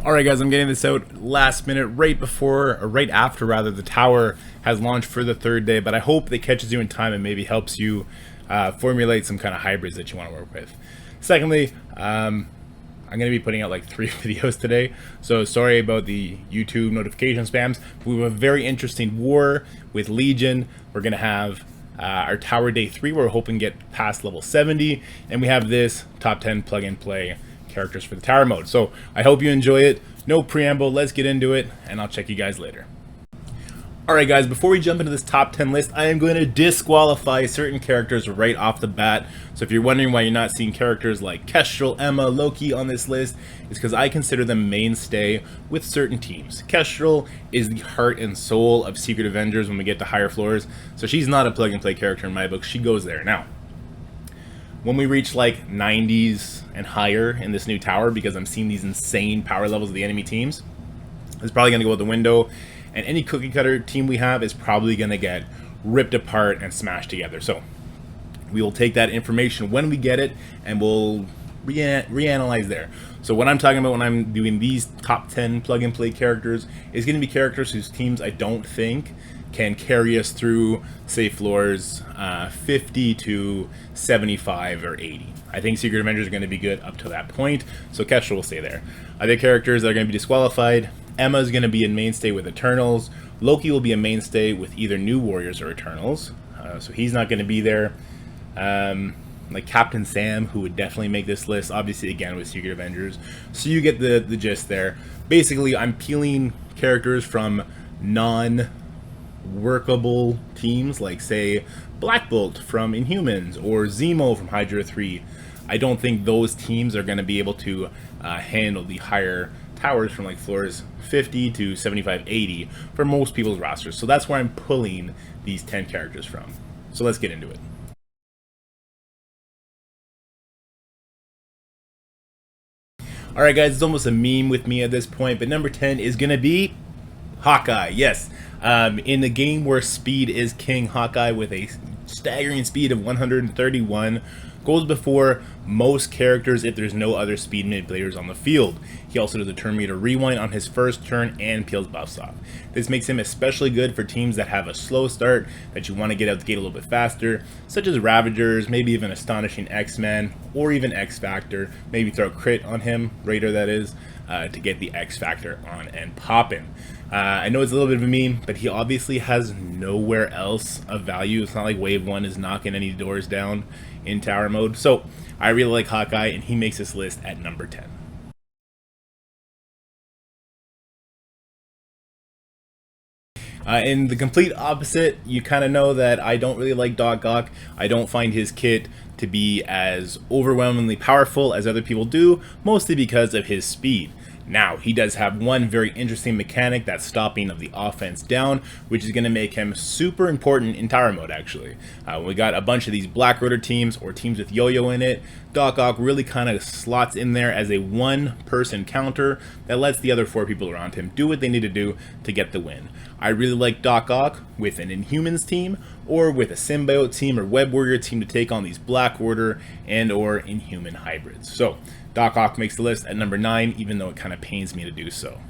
Alright guys, I'm getting this out last minute, right after the tower has launched for the third day, but I hope it catches you in time and maybe helps you formulate some kind of hybrids that you want to work with. Secondly, I'm going to be putting out like 3 videos today, so sorry about the YouTube notification spams. We have a very interesting war with Legion. We're going to have our tower day 3, we're hoping to get past level 70, and we have this top 10 plug and play characters for the tower mode. So I hope you enjoy it. No preamble, let's get into it, and I'll check you guys later. Alright guys, before we jump into this top 10 list, I am going to disqualify certain characters right off the bat. So if you're wondering why you're not seeing characters like Kestrel, Emma, Loki on this list, it's because I consider them mainstay with certain teams. Kestrel is the heart and soul of Secret Avengers when we get to higher floors, so she's not a plug and play character in my book. She goes there. Now, when we reach like 90s and higher in this new tower, because I'm seeing these insane power levels of the enemy teams, it's probably going to go out the window, and any cookie cutter team we have is probably going to get ripped apart and smashed together. So we will take that information when we get it, and we'll reanalyze there. So what I'm talking about when I'm doing these top 10 plug and play characters is going to be characters whose teams I don't think can carry us through, say, floors 50 to 75 or 80. I think Secret Avengers are going to be good up to that point, so Kestrel will stay there. Other characters that are going to be disqualified: Emma is going to be a mainstay with Eternals. Loki will be a mainstay with either New Warriors or Eternals, so he's not going to be there. Like Captain Sam, who would definitely make this list, obviously again with Secret Avengers. So you get the gist there. Basically, I'm peeling characters from non-workable teams, like say Black Bolt from Inhumans or Zemo from Hydra 3. I don't think those teams are going to be able to handle the higher towers from like floors 50 to 75, 80 for most people's rosters. So that's where I'm pulling these 10 characters from. So let's get into it. Alright guys, it's almost a meme with me at this point, but number 10 is going to be Hawkeye. Yes, in the game where speed is king, Hawkeye with a staggering speed of 131 goes before most characters if there's no other speed manipulators on the field. He also does a turn meter rewind on his first turn and peels buffs off. This makes him especially good for teams that have a slow start, that you want to get out the gate a little bit faster, such as Ravagers, maybe even Astonishing X-Men, or even X-Factor. Maybe throw a crit on him, Raider that is, to get the X-Factor on and poppin'. I know it's a little bit of a meme, but he obviously has nowhere else of value. It's not like Wave 1 is knocking any doors down in tower mode. So I really like Hawkeye, and he makes this list at number 10. In the complete opposite, you kind of know that I don't really like Doc Ock. I don't find his kit to be as overwhelmingly powerful as other people do, mostly because of his speed. Now, he does have one very interesting mechanic, that's stopping of the offense down, which is going to make him super important in tower mode, actually. When we got a bunch of these Black Order teams, or teams with Yo-Yo in it, Doc Ock really kind of slots in there as a one-person counter that lets the other 4 people around him do what they need to do to get the win. I really like Doc Ock with an Inhumans team, or with a Symbiote team or Web Warrior team to take on these Black Order and or Inhuman hybrids. So Doc Ock makes the list at number 9, even though it kind of pains me to do so.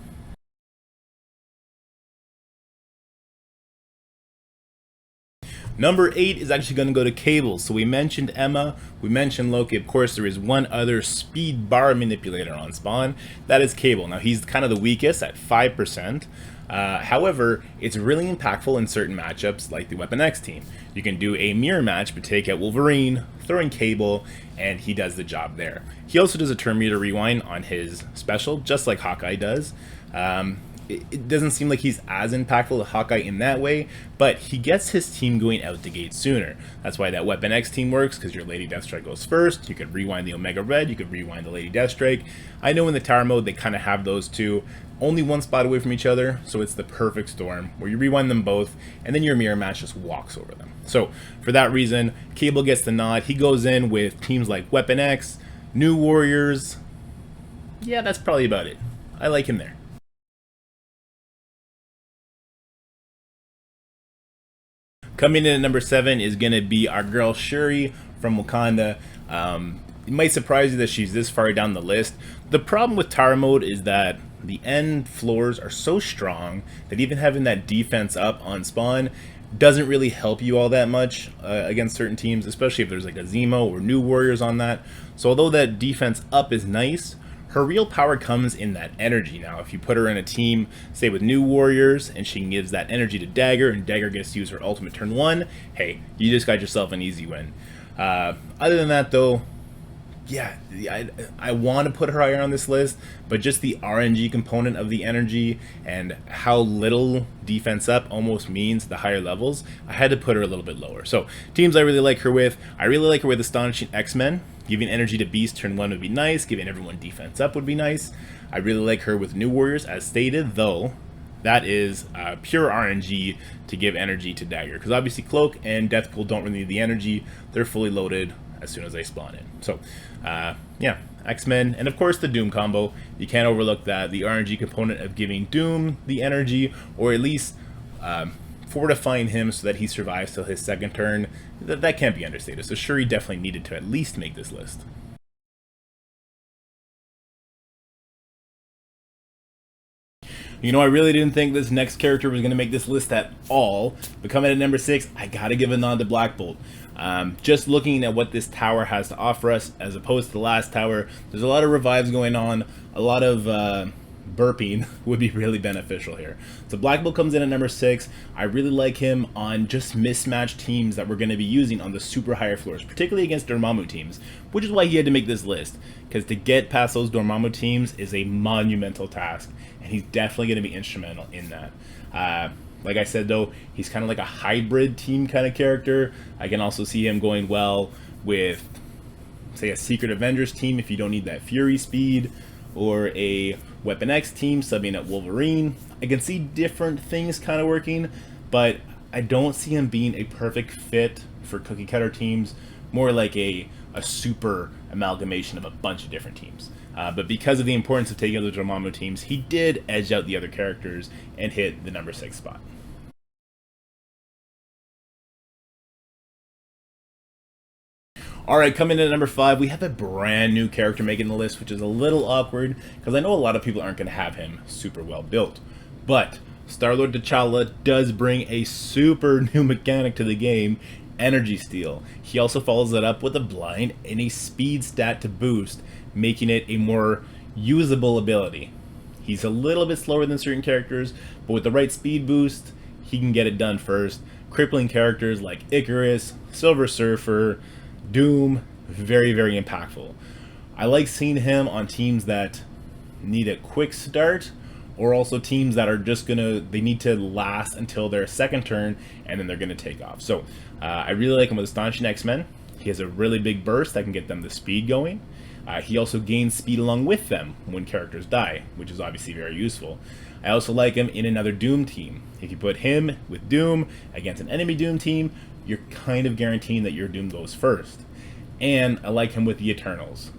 Number 8 is actually going to go to Cable. So we mentioned Emma, we mentioned Loki. Of course, there is one other speed bar manipulator on spawn. That is Cable. Now, he's kind of the weakest at 5%. However, it's really impactful in certain matchups like the Weapon X team. You can do a mirror match, but take out Wolverine, throw in Cable, and he does the job there. He also does a turn meter rewind on his special, just like Hawkeye does. It doesn't seem like he's as impactful as Hawkeye in that way, but he gets his team going out the gate sooner. That's why that Weapon X team works, because your Lady Deathstrike goes first. You could rewind the Omega Red, you could rewind the Lady Deathstrike. I know in the tower mode they kind of have those two only one spot away from each other, so it's the perfect storm where you rewind them both, and then your mirror match just walks over them. So for that reason, Cable gets the nod. He goes in with teams like Weapon X, New Warriors. Yeah, that's probably about it. I like him there. Coming in at number 7 is going to be our girl Shuri from Wakanda. It might surprise you that she's this far down the list. The problem with tower mode is that the end floors are so strong that even having that defense up on spawn doesn't really help you all that much against certain teams, especially if there's like a Zemo or new warriors on that. So although that defense up is nice, her real power comes in that energy. Now, if you put her in a team, say with new warriors, and she gives that energy to Dagger, and Dagger gets to use her ultimate turn 1, hey, you just got yourself an easy win. Other than that, though, yeah, I want to put her higher on this list, but just the RNG component of the energy and how little defense up almost means the higher levels, I had to put her a little bit lower. So, teams I really like her with, I really like her with Astonishing X-Men. Giving energy to Beast turn 1 would be nice, giving everyone defense up would be nice. I really like her with New Warriors, as stated, though that is pure RNG to give energy to Dagger, because obviously Cloak and Deathpool don't really need the energy, they're fully loaded as soon as they spawn in. So, yeah, X-Men, and of course the Doom combo. You can't overlook that, the RNG component of giving Doom the energy, or at least fortifying him so that he survives till his second turn. That can't be understated. So Shuri definitely needed to at least make this list. You know, I really didn't think this next character was going to make this list at all, but coming at number 6, I gotta give a nod to Black Bolt. Just looking at what this tower has to offer us, as opposed to the last tower, there's a lot of revives going on, a lot of burping would be really beneficial here. So Black Bolt comes in at number 6. I really like him on just mismatched teams that we're going to be using on the super higher floors, particularly against Dormammu teams, which is why he had to make this list, because to get past those Dormammu teams is a monumental task, and he's definitely going to be instrumental in that. Like I said, though, he's kind of like a hybrid team kind of character. I can also see him going well with, say, a Secret Avengers team if you don't need that Fury speed, or a Weapon X team subbing at Wolverine. I can see different things kind of working, but I don't see him being a perfect fit for cookie cutter teams, more like a super amalgamation of a bunch of different teams. But because of the importance of taking other Dormammu teams, he did edge out the other characters and hit the number 6 spot. Alright, coming in at number 5, we have a brand new character making the list, which is a little awkward, because I know a lot of people aren't going to have him super well built. But Star-Lord T'Challa does bring a super new mechanic to the game, Energy Steal. He also follows that up with a blind and a speed stat to boost, making it a more usable ability. He's a little bit slower than certain characters, but with the right speed boost, he can get it done first, crippling characters like Icarus, Silver Surfer, Doom, very, very impactful. I like seeing him on teams that need a quick start, or also teams that are just they need to last until their second turn, and then they're gonna take off. So I really like him with Astonishing X-Men. He has a really big burst that can get them the speed going. He also gains speed along with them when characters die, which is obviously very useful. I also like him in another Doom team. If you put him with Doom against an enemy Doom team, you're kind of guaranteeing that your Doom goes first. And I like him with the Eternals.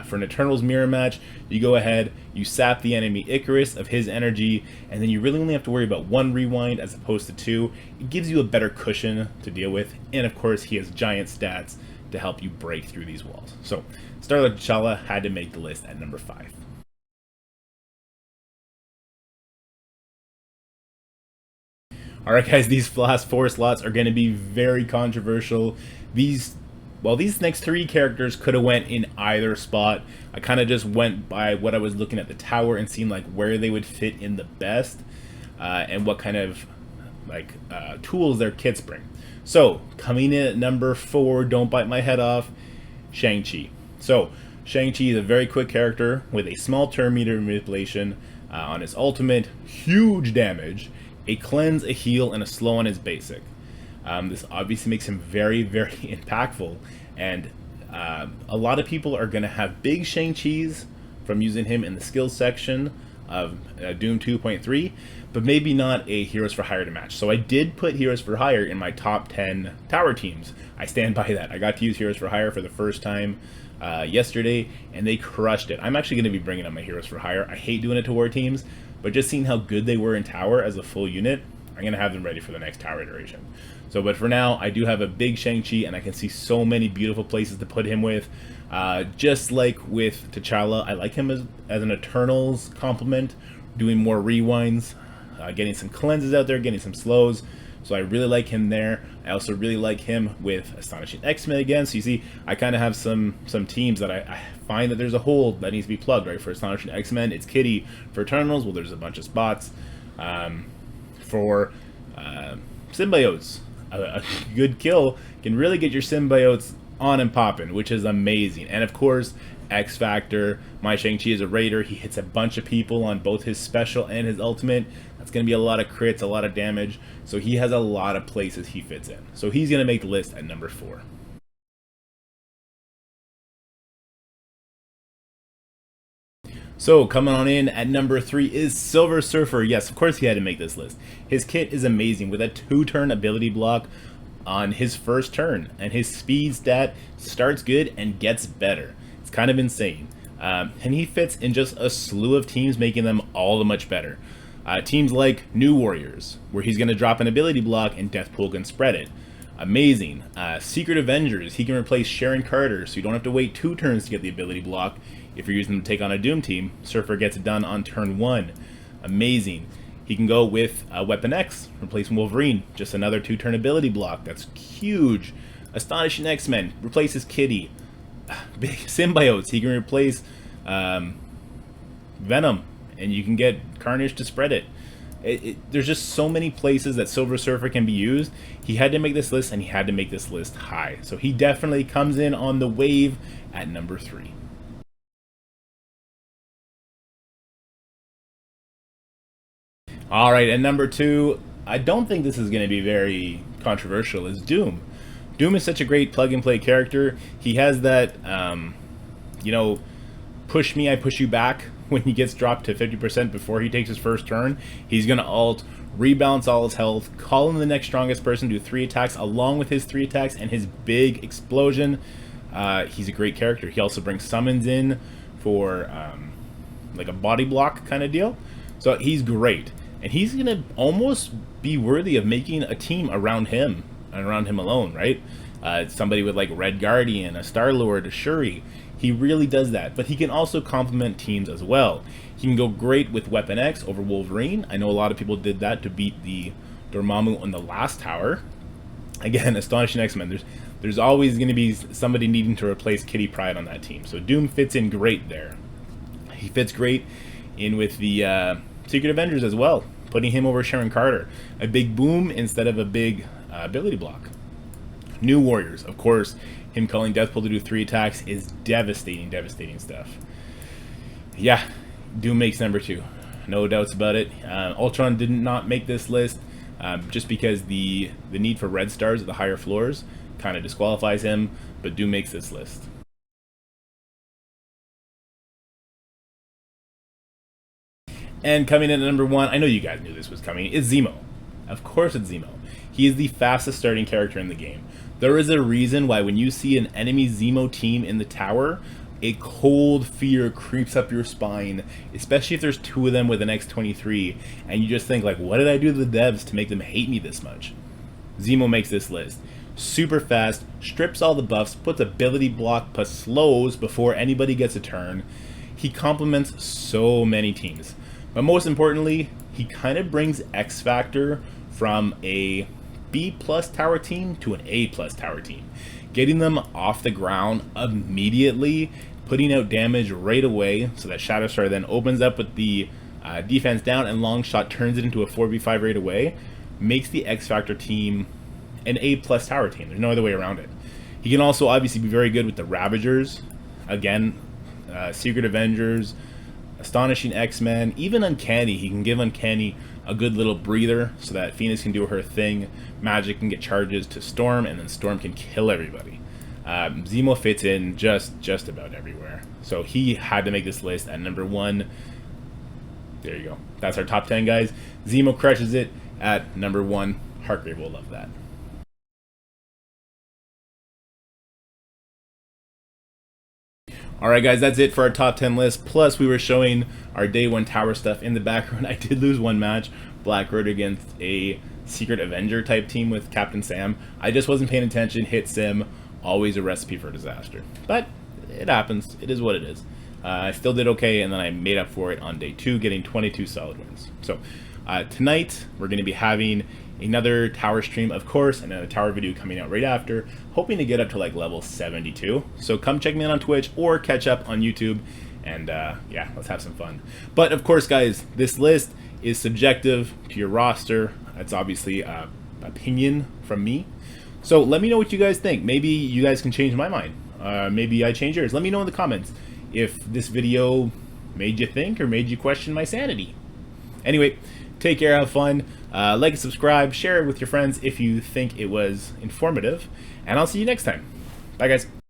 For an Eternals mirror match, you go ahead, you sap the enemy Icarus of his energy, and then you really only have to worry about 1 rewind as opposed to 2. It gives you a better cushion to deal with, and of course he has giant stats to help you break through these walls. So, Star-Lord T'Challa had to make the list at number 5. Alright guys, these last 4 slots are going to be very controversial. These next 3 characters could have went in either spot. I kind of just went by what I was looking at the tower and seeing like where they would fit in the best, and what kind of tools their kits bring. So, coming in at number 4, don't bite my head off, Shang Chi. So, Shang Chi is a very quick character with a small turn meter manipulation on his ultimate, huge damage, a cleanse, a heal, and a slow on his basic. This obviously makes him very, very impactful, and a lot of people are going to have big Shang-Chis from using him in the skills section of Doom 2.3, but maybe not a Heroes for Hire to match. So I did put Heroes for Hire in my top 10 tower teams. I stand by that. I got to use Heroes for Hire for the first time yesterday, and they crushed it. I'm actually going to be bringing up my Heroes for Hire. I hate doing it to war teams, but just seeing how good they were in tower as a full unit, I'm going to have them ready for the next tower iteration. So, but for now, I do have a big Shang-Chi, and I can see so many beautiful places to put him with. Just like with T'Challa, I like him as an Eternals complement, doing more rewinds, getting some cleanses out there, getting some slows. So I really like him there. I also really like him with Astonishing X-Men again. So you see, I kind of have some teams that I find that there's a hole that needs to be plugged, right? For Astonishing X-Men, it's Kitty. For Eternals, well, there's a bunch of spots. For symbiotes, a good kill can really get your symbiotes on and popping, which is amazing. And of course, X Factor. My Shang Chi is a raider. He hits a bunch of people on both his special and his ultimate. That's going to be a lot of crits, a lot of damage. So he has a lot of places he fits in. So he's going to make the list at number 4. So coming on in at number 3 is Silver Surfer. Yes, of course he had to make this list. His kit is amazing with a 2-turn ability block on his first turn, and his speed stat starts good and gets better. It's kind of insane. And he fits in just a slew of teams, making them all the much better. Teams like New Warriors, where he's going to drop an ability block and Deathpool can spread it. Amazing. Secret Avengers, he can replace Sharon Carter, so you don't have to wait 2 turns to get the ability block. If you're using them to take on a Doom team, Surfer gets it done on turn 1. Amazing. He can go with Weapon X, replacing Wolverine. Just another 2-turn ability block. That's huge. Astonishing X-Men, replaces Kitty. Big symbiotes, he can replace Venom, and you can get Carnage to spread it. There's just so many places that Silver Surfer can be used. He had to make this list, and he had to make this list high. So he definitely comes in on the wave at number 3. All right, and number 2, I don't think this is going to be very controversial, is Doom. Doom is such a great plug-and-play character. He has that, push me, I push you back when he gets dropped to 50% before he takes his first turn. He's going to ult, rebalance all his health, call in the next strongest person, do 3 attacks along with his 3 attacks and his big explosion. He's a great character. He also brings summons in for like a body block kind of deal. So he's great. And he's going to almost be worthy of making a team around him and around him alone, right? Somebody with like Red Guardian, a Star-Lord, a Shuri. He really does that. But he can also complement teams as well. He can go great with Weapon X over Wolverine. I know a lot of people did that to beat the Dormammu on the last tower. Again, Astonishing X-Men. There's always going to be somebody needing to replace Kitty Pryde on that team. So Doom fits in great there. He fits great in with the Secret Avengers as well, putting him over Sharon Carter. A big boom instead of a big ability block. New Warriors, of course, him calling Deathpool to do 3 attacks is devastating stuff. Yeah, Doom makes number 2. No doubts about it. Ultron did not make this list just because the need for red stars at the higher floors kind of disqualifies him, but Doom makes this list. And coming in at number 1, I know you guys knew this was coming, is Zemo. Of course it's Zemo. He is the fastest starting character in the game. There is a reason why when you see an enemy Zemo team in the tower, a cold fear creeps up your spine, especially if there's 2 of them with an X-23, and you just think like, what did I do to the devs to make them hate me this much? Zemo makes this list. Super fast, strips all the buffs, puts ability block plus slows before anybody gets a turn. He complements so many teams. But most importantly, he kind of brings X Factor from a B+ tower team to an A+ tower team, getting them off the ground immediately, putting out damage right away, so that Shatterstar then opens up with the defense down and Longshot turns it into a 4v5 right away, makes the X Factor team an A+ tower team. There's no other way around it. He can also obviously be very good with the Ravagers, again, Secret Avengers, Astonishing X-Men, even Uncanny. He can give Uncanny a good little breather so that Phoenix can do her thing, Magic can get charges to Storm, and then Storm can kill everybody. Zemo fits in just about everywhere. So he had to make this list at number 1. There you go. That's our top 10, guys. Zemo crushes it at number 1. Hargrave will love that. Alright guys, that's it for our top 10 list. Plus we were showing our day 1 tower stuff in the background. I did lose one match, Blackroad against a Secret Avenger type team with Captain Sam. I just wasn't paying attention, hit sim, always a recipe for disaster. But it happens. It is what it is. I still did okay, and then I made up for it on day 2, getting 22 solid wins. So tonight, we're going to be having another tower stream, of course, and then a tower video coming out right after, hoping to get up to like level 72. So come check me out on Twitch or catch up on YouTube, and yeah, let's have some fun. But of course, guys, this list is subjective to your roster. That's obviously opinion from me. So let me know what you guys think. Maybe you guys can change my mind. Maybe I change yours. Let me know in the comments if this video made you think or made you question my sanity. Anyway, take care, have fun, like and subscribe, share it with your friends if you think it was informative, and I'll see you next time. Bye, guys.